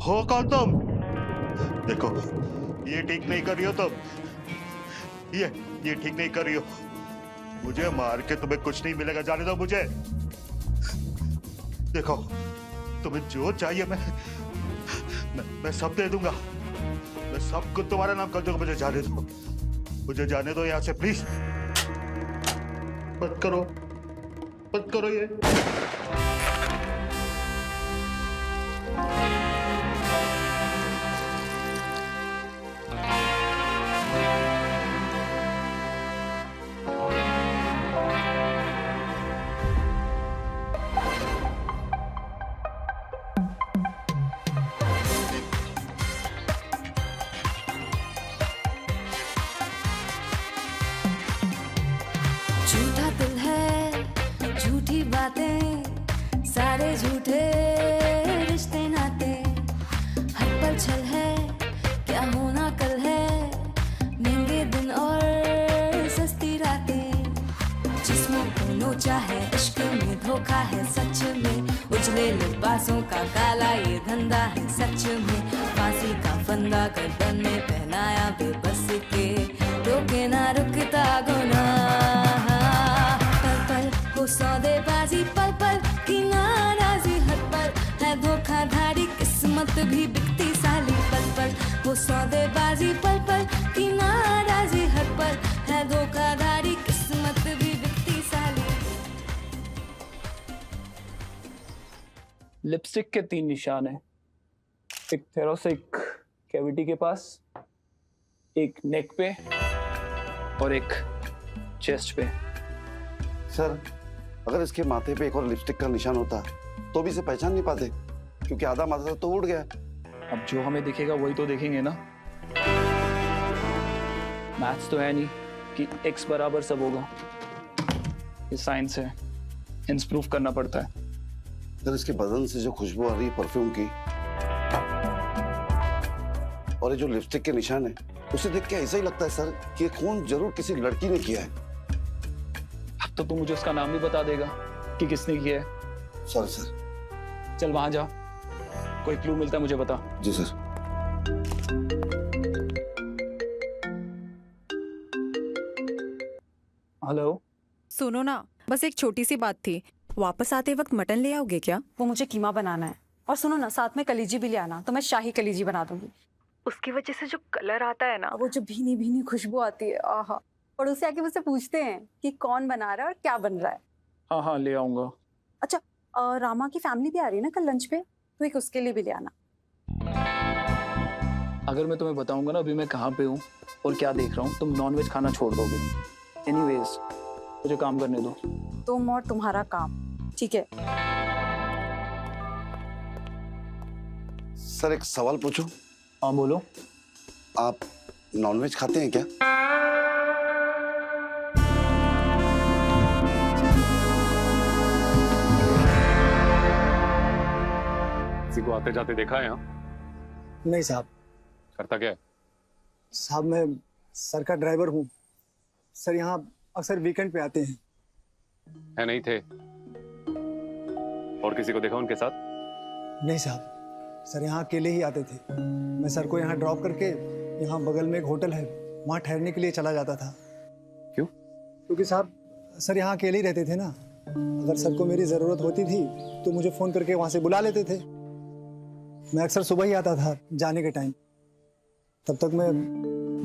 हो कौन तुम? देखो, ये ठीक नहीं कर रही हो तुम। ये ठीक नहीं कर रही हो। मुझे मार के तुम्हें कुछ नहीं मिलेगा, जाने दो मुझे। देखो, तुम्हें जो चाहिए मैं सब दे दूंगा। मैं सब कुछ तुम्हारा नाम कर दूंगा। मुझे जाने दो, मुझे जाने दो यहां से प्लीज। मत करो ये। झूठा दिल है, झूठी बातें, सारे झूठे रिश्ते नाते, हर पल छल है, क्या होना कल है, महंगे दिन और सस्ती रातें, जिस्मों को नोचा है, इश्क में धोखा है, सच में उजले लिबासों का काला ये धंधा है, सच में फांसी का फंदा गर्दन में पहनाया बेबस के, रोके ना रुकता गुनाह, पल पल वो सौदेबाजी, पल पल की नाराजी, हर पल है धोखाधड़ी, किस्मत भी बिकती साली, पल पल वो सौदेबाजी, पल पल की नाराजी, हर पल है धोखाधड़ी, किस्मत भी बिकती साली। लिपस्टिक के 3 निशान हैं, एक थोरेसिक कैविटी के पास, एक नेक पे और एक चेस्ट पे। सर, अगर इसके माथे पे एक और लिपस्टिक का निशान होता तो भी इसे पहचान नहीं पाते, क्योंकि आधा माथा तो उड़ गया। अब जो हमें दिखेगा वही तो देखेंगे ना। मैथ्स तो है नहीं कि x बराबर सब होगा, ये साइंस है, हिंस प्रूफ करना पड़ता है। सर, इसके बदन से जो खुशबू आ रही है परफ्यूम की, और ये जो लिपस्टिक के निशान है, उसे देख के ऐसा ही लगता है सर कि ये खून जरूर किसी लड़की ने किया है। अब तो तू मुझे उसका नाम भी बता देगा कि किसने किया है। Sorry sir. चल वहां जा, कोई क्लू मिलता है मुझे बता। जी सर। हेलो, सुनो ना, बस एक छोटी सी बात थी। वापस आते वक्त मटन ले आओगे क्या? वो मुझे कीमा बनाना है। और सुनो ना, साथ में कलीजी भी ले आना, तो मैं शाही कलीजी बना दूंगी। उसकी वजह से जो कलर आता है ना, वो जो भीनी भीनी खुशबू आती है, आहा। पड़ोसी आके मुझसे पूछते हैं कि कौन बना रहा है और क्या बन रहा है। हाँ हाँ ले आऊंगा। अच्छा, रामा की फैमिली भी आ रही है ना कल लंच पे, तो एक उसके लिए भी ले आना। अगर मैं तुम्हें बताऊंगा ना अभी मैं कहाँ पे हूँ और क्या देख रहा हूँ, तुम नॉनवेज खाना छोड़ दोगे। एनीवेज, मुझे काम करने दो। तुम और तुम्हारा काम, ठीक है। सर, एक सवाल पूछूं? हाँ बोलो। आप नॉनवेज खाते हैं क्या? किसी को आते जाते देखा है यहाँ? नहीं साहब। करता क्या है? साहब, मैं सर का ड्राइवर हूँ। सर यहाँ अक्सर वीकेंड पे आते हैं। है नहीं थे? और किसी को देखा उनके साथ? नहीं साहब, सर यहाँ अकेले ही आते थे। मैं सर को यहाँ ड्रॉप करके यहाँ बगल में एक होटल है, वहाँ ठहरने के लिए चला जाता था। क्यों? क्योंकि साहब सर यहाँ अकेले ही रहते थे ना। अगर सर को मेरी ज़रूरत होती थी तो मुझे फ़ोन करके वहाँ से बुला लेते थे। मैं अक्सर सुबह ही आता था जाने के टाइम। तब तक मैं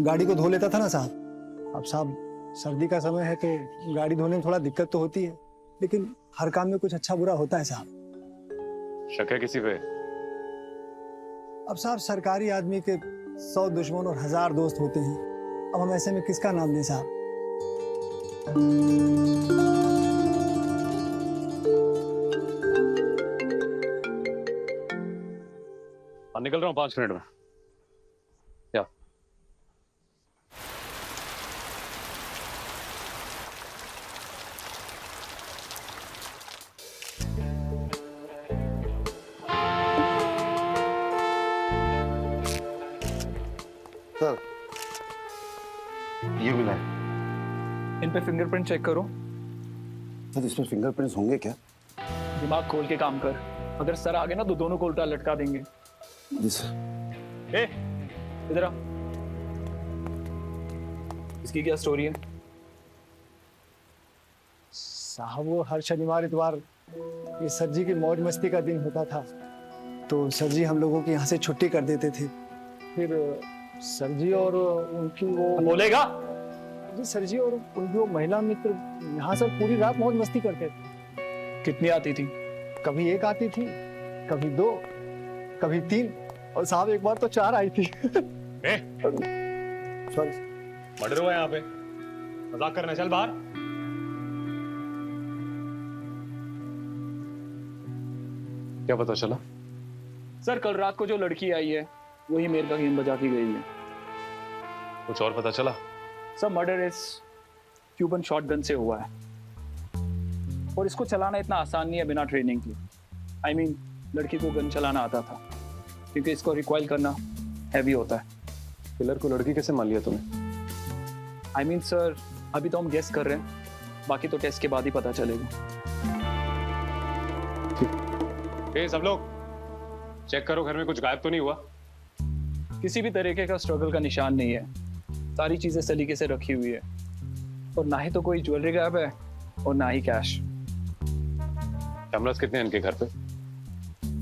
गाड़ी को धो लेता था ना साहब। अब साहब सर्दी का समय है तो गाड़ी धोने में थोड़ा दिक्कत तो होती है, लेकिन हर काम में कुछ अच्छा बुरा होता है साहब। शक है किसी पे? अब साहब सरकारी आदमी के 100 दुश्मन और 1000 दोस्त होते हैं। अब हम ऐसे में किसका नाम लें साहब? निकल रहा हूँ 5 मिनट में। या सर, ये मिला है। इन पे फिंगरप्रिंट चेक करो। सर, इसमें फिंगरप्रिंट्स होंगे क्या? दिमाग खोल के काम कर। अगर सर आ गए ना तो दोनों को उल्टा लटका देंगे। जी सर। ए, इधर आ। इसकी क्या स्टोरी है? साहब वो हर शनिवार इतवार ये सर जी की मौज मस्ती का दिन होता था, तो सर जी हम लोगों की यहाँ से छुट्टी कर देते थे। फिर सर जी और उनकी वो बोलेगा? जी सर जी और उनकी वो महिला मित्र यहाँ सर पूरी रात मौज मस्ती करते थे। कितनी आती थी? कभी एक आती थी, कभी दो, कभी तीन, और साहब एक बार तो 4 आई थी। सॉरी, मर्डर हुआ यहाँ पे, मजाक करना, चल बाहर। क्या पता चला? सर कल रात को जो लड़की आई है वही मेरे का गेम बजा के गई है। कुछ और पता चला? सर मर्डर इस क्यूबन शॉटगन से हुआ है, और इसको चलाना इतना आसान नहीं है बिना ट्रेनिंग के। I mean, लड़की को गन चलाना आता था, क्योंकि इसको रिकॉइल करना हैवी होता है। किलर को लड़की कैसे मान लिया तूने? I mean, सर अभी तो हम गेस कर रहे हैं, बाकी तो टेस्ट के बाद ही पता चलेगा। सब लोग चेक करो, घर में कुछ गायब तो नहीं हुआ? किसी भी तरीके का स्ट्रगल का निशान नहीं है, सारी चीजें सलीके से रखी हुई है, और ना ही तो कोई ज्वेलरी गायब है और ना ही कैश। कैमरास कितने हैं इनके घर पे?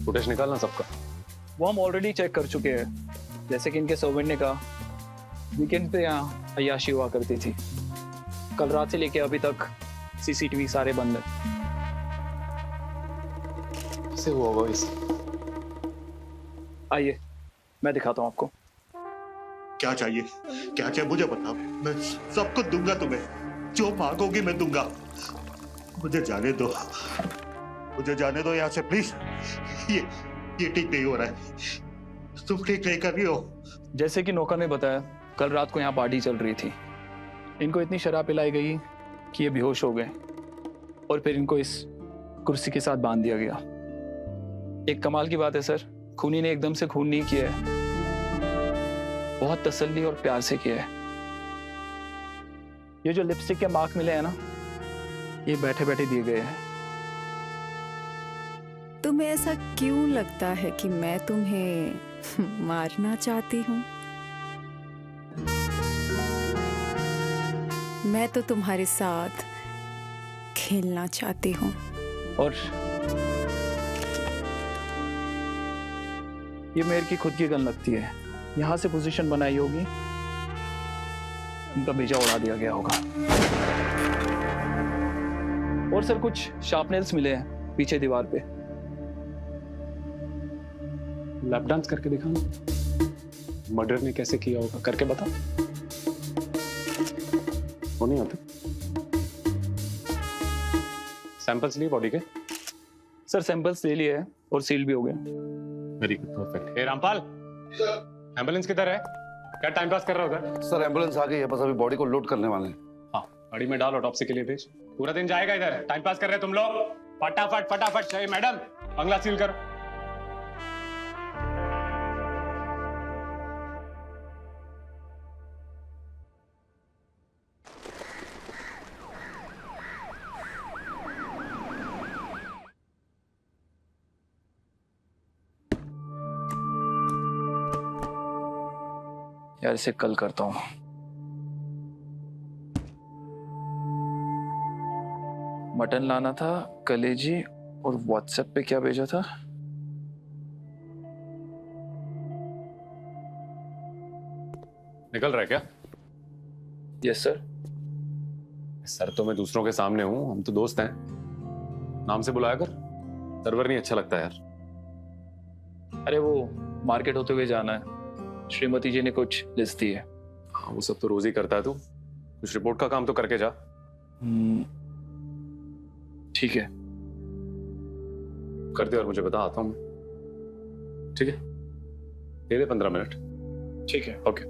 फुटेज निकालना सबका। वो हम ऑलरेडी चेक कर चुके हैं, जैसे कि इनके सर्वेंट ने कहा वीकेंड पे यहाँ अय्याशी हुआ करती थी। कल रात से लेके अभी तक सीसीटीवी सारे बंद है। कैसे हुआ होगा इस? आइए मैं दिखाता हूँ आपको। क्या चाहिए? क्या चाहिए मुझे बताओ, मैं सब कुछ दूंगा तुम्हें, जो मांगोगी मैं दूंगा। मुझे जाने दो, मुझे जाने दो यहाँ से प्लीज। ये ठीक नहीं हो रहा है, तुम ठीक नहीं कर रही हो। जैसे कि नौकर ने बताया, कल रात को यहाँ पार्टी चल रही थी। इनको इतनी शराब पिलाई गई कि ये बेहोश हो गए, और फिर इनको इस कुर्सी के साथ बांध दिया गया। एक कमाल की बात है सर, खूनी ने एकदम से खून नहीं किया है, बहुत तसल्ली और प्यार से किया है। ये जो लिपस्टिक के मार्क मिले हैं ना, ये बैठे बैठे दिए गए हैं। तुम्हें ऐसा क्यों लगता है कि मैं तुम्हें मारना चाहती हूँ? मैं तो तुम्हारे साथ खेलना चाहती हूँ। और ये मेरे की खुद की गन लगती है, यहां से पोजीशन बनाई होगी, उनका बीजा उड़ा दिया गया होगा। और सर कुछ शार्पनेल्स मिले हैं पीछे दीवार पे। लैप डांस करके दिखाना, मर्डर ने कैसे किया होगा करके बता। वो नहीं आते? सैंपल्स लिए बॉडी के? सर सैंपल्स ले लिए हैं और सील भी हो गए। Very good, perfect. हे रामपाल, एम्बुलेंस किधर है? क्या टाइम पास कर रहा हो उधर? सर एम्बुलेंस आ गई है, बस अभी बॉडी को लोड करने वाले हैं। हाँ, गाड़ी में डाल, ऑटोप्सी के लिए भेज। पूरा दिन जाएगा इधर, टाइम पास कर रहे हैं तुम लोग। फटाफट फटाफट चाहिए। मैडम बंगला सील करो। यार इसे कल करता हूं। मटन लाना था, कलेजी, और व्हाट्सएप पे क्या भेजा था? निकल रहा है क्या? Yes sir. सर तो मैं दूसरों के सामने हूं, हम तो दोस्त हैं। नाम से बुलाया कर, सर्वर नहीं अच्छा लगता यार। अरे वो मार्केट होते हुए जाना है, श्रीमती जी ने कुछ लिस्ट दी है। हाँ, वो सब तो रोज ही करता है तू, कुछ रिपोर्ट का काम तो करके जा। ठीक है, कर दे और मुझे बता, आता हूं मैं। ठीक है, दे दे 15 मिनट। ठीक है, ओके।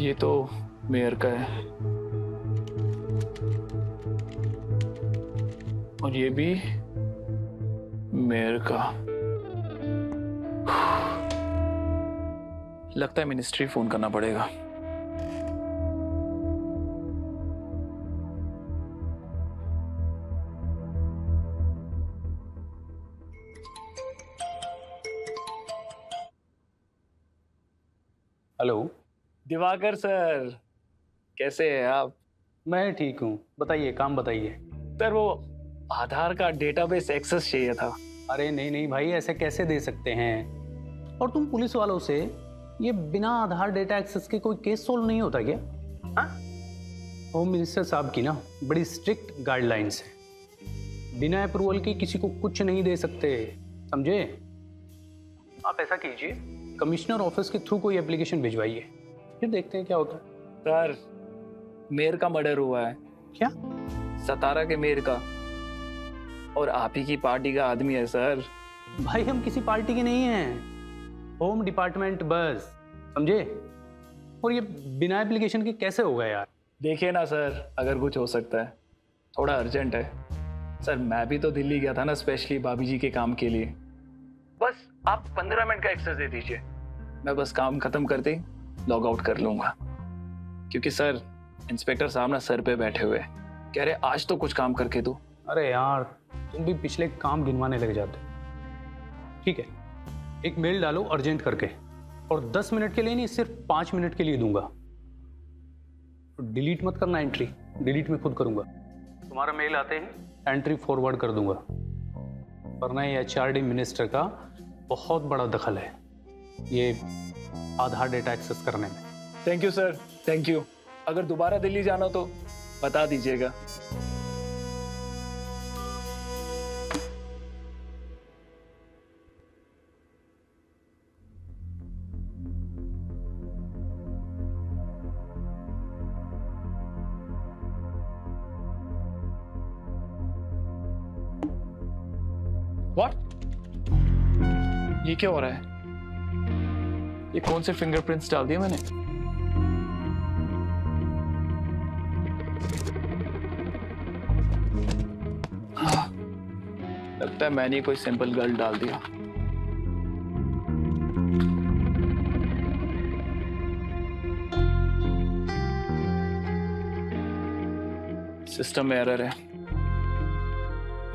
ये तो मेयर का है और ये भी मेयर का। लगता है मिनिस्ट्री फोन करना पड़ेगा। हेलो। दिवाकर सर, कैसे हैं आप? मैं ठीक हूँ, बताइए, काम बताइए। सर वो आधार का डेटाबेस एक्सेस चाहिए था। अरे नहीं नहीं भाई, ऐसे कैसे दे सकते हैं? और तुम पुलिस वालों से ये बिना आधार डेटा एक्सेस के कोई केस सोल्व नहीं होता क्या? हाँ? होम मिनिस्टर साहब की ना बड़ी स्ट्रिक्ट गाइडलाइंस है, बिना अप्रूवल के किसी को कुछ नहीं दे सकते, समझे? आप ऐसा कीजिए, कमिश्नर ऑफिस के थ्रू कोई एप्लीकेशन भिजवाइए, फिर देखते हैं क्या होता है। सर मेयर का मर्डर हुआ है। क्या? सतारा के मेयर का, और आप ही की पार्टी का आदमी है सर। भाई हम किसी पार्टी के नहीं हैं, होम डिपार्टमेंट बस, समझे? और ये बिना एप्लीकेशन के कैसे होगा यार? देखिए ना सर, अगर कुछ हो सकता है, थोड़ा अर्जेंट है। सर मैं भी तो दिल्ली गया था ना स्पेशली भाभी जी के काम के लिए। बस आप 15 मिनट का एक्सेस दे दीजिए, मैं बस काम खत्म करते ही लॉग आउट कर लूंगा। क्योंकि सर इंस्पेक्टर साहब ना सर पे बैठे हुए कह रहे आज तो कुछ काम करके दो। अरे यार तुम भी पिछले काम गिनवाने लग जाते। ठीक है, एक मेल डालो अर्जेंट करके, और 10 मिनट के लिए नहीं, सिर्फ 5 मिनट के लिए दूंगा। डिलीट मत करना एंट्री, डिलीट मैं खुद करूंगा। तुम्हारा मेल आते ही एंट्री फॉरवर्ड कर दूंगा, वरना ये HRD मिनिस्टर का बहुत बड़ा दखल है ये आधार डेटा एक्सेस करने में। Thank you sir, thank you. अगर दोबारा दिल्ली जाना तो बता दीजिएगा। What? ये क्या हो रहा है? ये कौन से फिंगरप्रिंट्स डाल दिए मैंने? लगता है मैंने कोई सिंपल गर्ल डाल दिया। सिस्टम में एरर है,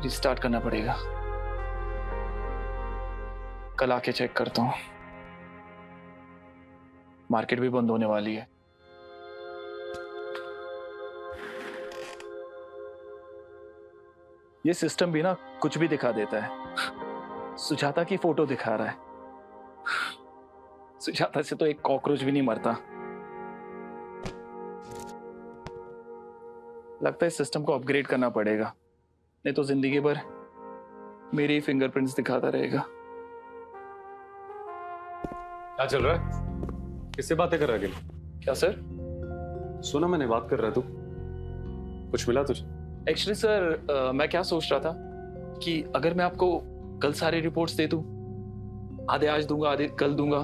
रिस्टार्ट करना पड़ेगा। कल आके चेक करता हूं। मार्केट भी बंद होने वाली है। ये सिस्टम भी ना कुछ भी दिखा देता है। सुजाता की फोटो दिखा रहा है। सुजाता से तो एक कॉकरोच भी नहीं मरता। लगता है सिस्टम को अपग्रेड करना पड़ेगा, नहीं तो जिंदगी भर मेरे ही फिंगरप्रिंट्स दिखाता रहेगा। क्या चल रहा है? किससे बातें कर रहा है? क्या सर? सुना मैंने, बात कर रहा है तू। कुछ मिला तुझे? एक्चुअली सर मैं क्या सोच रहा था कि अगर मैं आपको कल सारे रिपोर्ट्स दे दूं, आधे आज दूंगा आधे कल दूंगा,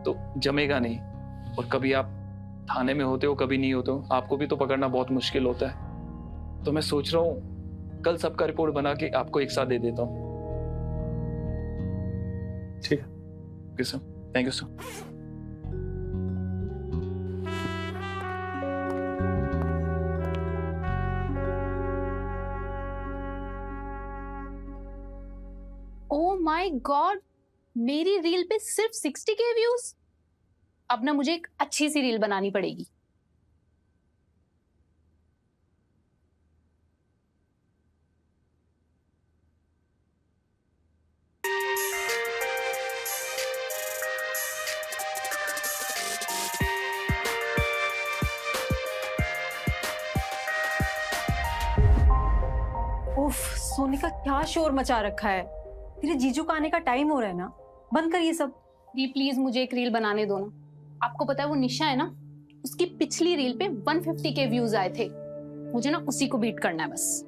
तो जमेगा नहीं। और कभी आप थाने में होते हो कभी नहीं होते हो, आपको भी तो पकड़ना बहुत मुश्किल होता है। तो मैं सोच रहा हूँ कल सबका रिपोर्ट बना के आपको एक साथ दे देता हूँ। ठीक है। Okay sir, thank you sir. Oh my God, मेरी रील पे सिर्फ 60K व्यूज। अब ना मुझे एक अच्छी सी रील बनानी पड़ेगी। उफ, सोनी का क्या शोर मचा रखा है। तेरे जीजू का आने का टाइम हो रहा है ना, बंद कर ये सब। दी प्लीज मुझे एक रील बनाने दो ना। आपको पता है वो निशा है ना, उसकी पिछली रील पे 150K व्यूज आए थे। मुझे ना उसी को बीट करना है बस।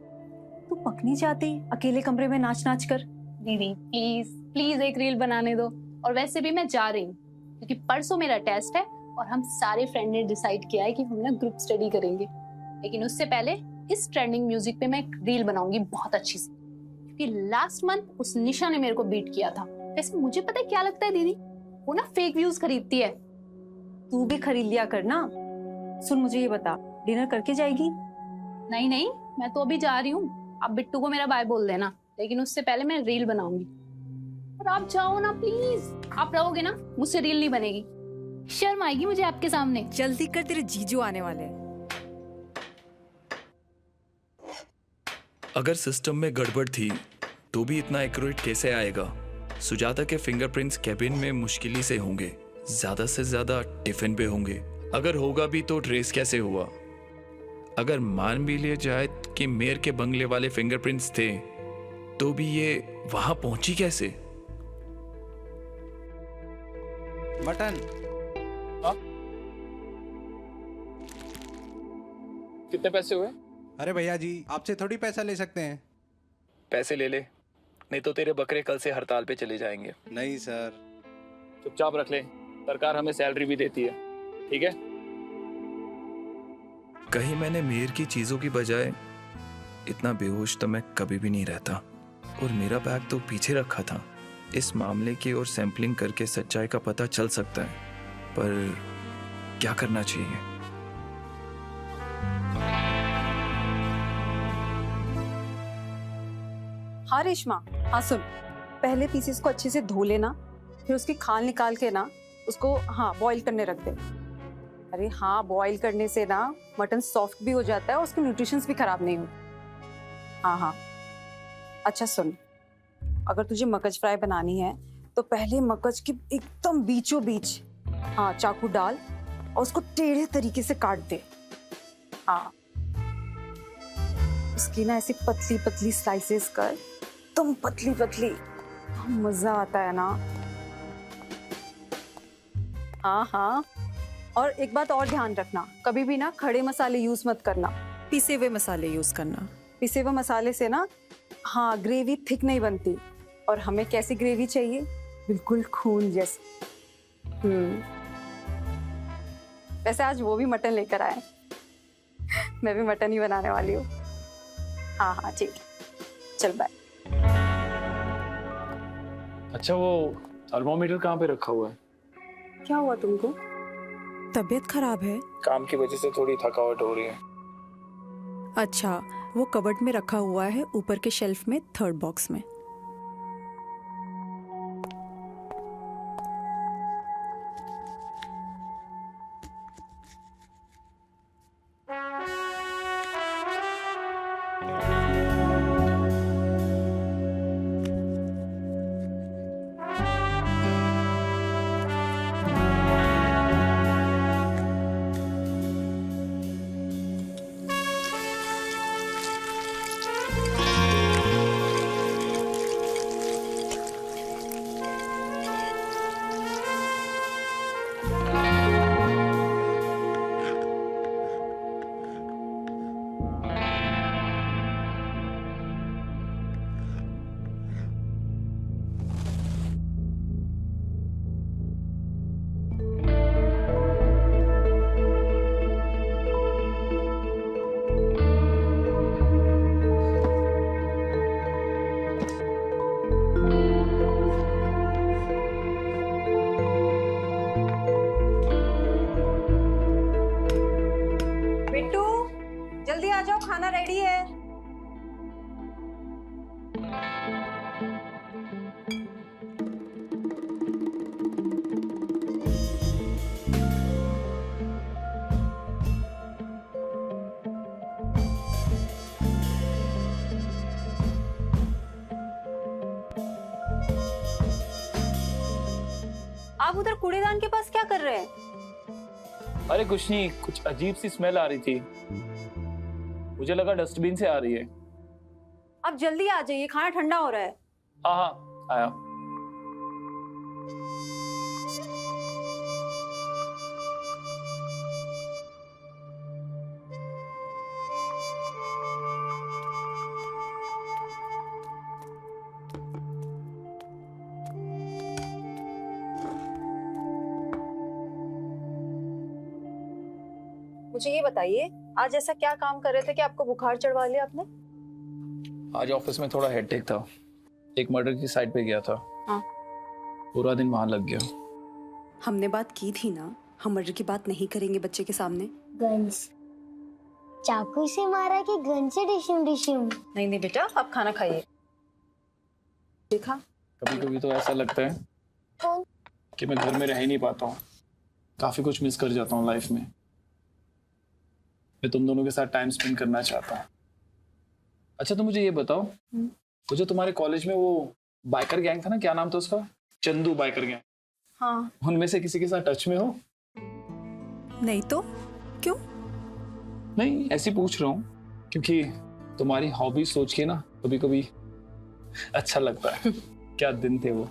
तू पकनी चाहती अकेले कमरे में नाच नाच कर? दीदी प्लीज प्लीज एक रील बनाने दो। और वैसे भी मैं जा रही हूँ क्योंकि परसों मेरा टेस्ट है और हम सारे फ्रेंड ने डिसाइड किया है कि हम ना ग्रुप स्टडी करेंगे। लेकिन उससे पहले इस ट्रेंडिंग म्यूजिक पे मैं एक रील बनाऊंगी बहुत अच्छी सी, क्योंकि लास्ट मंथ उस निशा ने मेरे को बीट किया था। वैसे मुझे पता है क्या लगता है दीदी, वो ना फेक व्यूज खरीदती है। तू भी खरीद लिया करना। सुन, मुझे ये बता, डिनर करके जाएगी? नहीं नहीं, मैं तो अभी जा रही हूँ। आप बिट्टू को मेरा बाय बोल देना, लेकिन उससे पहले मैं रील बनाऊंगी। और आप जाओ ना प्लीज, आप रहोगे ना, मुझसे रील नहीं बनेगी, शर्म आएगी मुझे आपके सामने। जल्दी कर, तेरे जीजू आने वाले हैं। अगर सिस्टम में गड़बड़ थी तो भी इतना एक्यूरेट कैसे आएगा? सुजाता के फिंगरप्रिंट्स कैबिन में मुश्किल से होंगे, ज्यादा से ज्यादा टिफिन पे होंगे। अगर होगा भी तो ट्रेस कैसे हुआ? अगर मान भी लिया जाए कि मेयर के बंगले वाले फिंगरप्रिंट्स थे तो भी ये वहां पहुंची कैसे? मटन। कितने पैसे हुए? अरे भैया जी, आपसे थोड़ी पैसा ले सकते हैं। पैसे ले ले, नहीं तो तेरे बकरे कल से हड़ताल पे चले जाएंगे। नहीं सर। चुपचाप रख ले, सरकार हमें सैलरी भी देती है, ठीक है? कहीं मैंने मेयर की चीजों की बजाय इतना बेहोश तो मैं कभी भी नहीं रहता। और मेरा बैग तो पीछे रखा था। इस मामले की और सैंपलिंग करके सच्चाई का पता चल सकता है, पर क्या करना चाहिए? हाँ रेशमा, हाँ सुन, पहले पीसेस को अच्छे से धो लेना, फिर उसकी खाल निकाल के ना उसको बॉईल करने रख दे। अरे हाँ, बॉईल करने से ना मटन सॉफ्ट भी हो जाता है और उसके न्यूट्रिशंस भी खराब नहीं होते। हाँ। अच्छा सुन, अगर तुझे मगज फ्राई बनानी है तो पहले मगज के एकदम बीचों बीच चाकू डाल और उसको टेढ़े तरीके से काट दे। हाँ, उसकी ना ऐसी पतली पतली स्लाइसेस कर, तुम पतली पतली, मजा आता है ना। हाँ, और एक बात और ध्यान रखना, कभी भी ना खड़े मसाले यूज मत करना, पिसे हुए मसाले यूज करना। पिसे हुए मसाले से ना ग्रेवी थिक नहीं बनती। और हमें कैसी ग्रेवी चाहिए? बिल्कुल खून जैसी। वैसे आज वो भी मटन लेकर आए, मैं भी मटन ही बनाने वाली हूँ। हाँ ठीक है, चल बाय। अच्छा, वो थर्मोमीटर कहाँ पे रखा हुआ है? क्या हुआ तुमको? तबीयत खराब है? काम की वजह से थोड़ी थकावट हो रही है। अच्छा, वो कबर्ड में रखा हुआ है, ऊपर के शेल्फ में, थर्ड बॉक्स में। जल्दी आ जाओ, खाना रेडी है। आप उधर कूड़ेदान के पास क्या कर रहे हैं? अरे कुछ नहीं, कुछ अजीब सी स्मेल आ रही थी, मुझे लगा डस्टबिन से आ रही है। आप जल्दी आ जाइए, खाना ठंडा हो रहा है। हाँ आया। मुझे ये बताइए, आज ऐसा क्या काम कर रहे थे कि आपको बुखार चढ़वा लिया आपने? आज ऑफिस में थोड़ा हेडेक था, एक मर्डर की साइट पे गया था। हाँ। पूरा दिन वहां लग गया। हमने बात की थी ना, हम मर्डर की बात नहीं करेंगे बच्चे के सामने। गन चाकू से मारा कि गन से डिशुम डिशुम? नहीं नहीं बेटा, आप खाना खाइए। देखा, कभी कभी तो ऐसा लगता है कि मैं घर में रह ही नहीं पाता हूँ, काफी कुछ मिस कर जाता हूँ लाइफ में। मैं तुम दोनों के साथ टाइम स्पेंड करना चाहता हूँ। अच्छा तो मुझे ये बताओ, वो जो तुम्हारे कॉलेज में वो बाइकर गैंग था ना, क्या नाम था उसका? Chandu biker gang. हाँ। उनमें से किसी के साथ टच में हो? नहीं तो क्यों? नहीं, ऐसे पूछ रहा हूँ क्योंकि तुम्हारी हॉबी सोच के ना कभी कभी अच्छा लगता है। क्या दिन थे वो।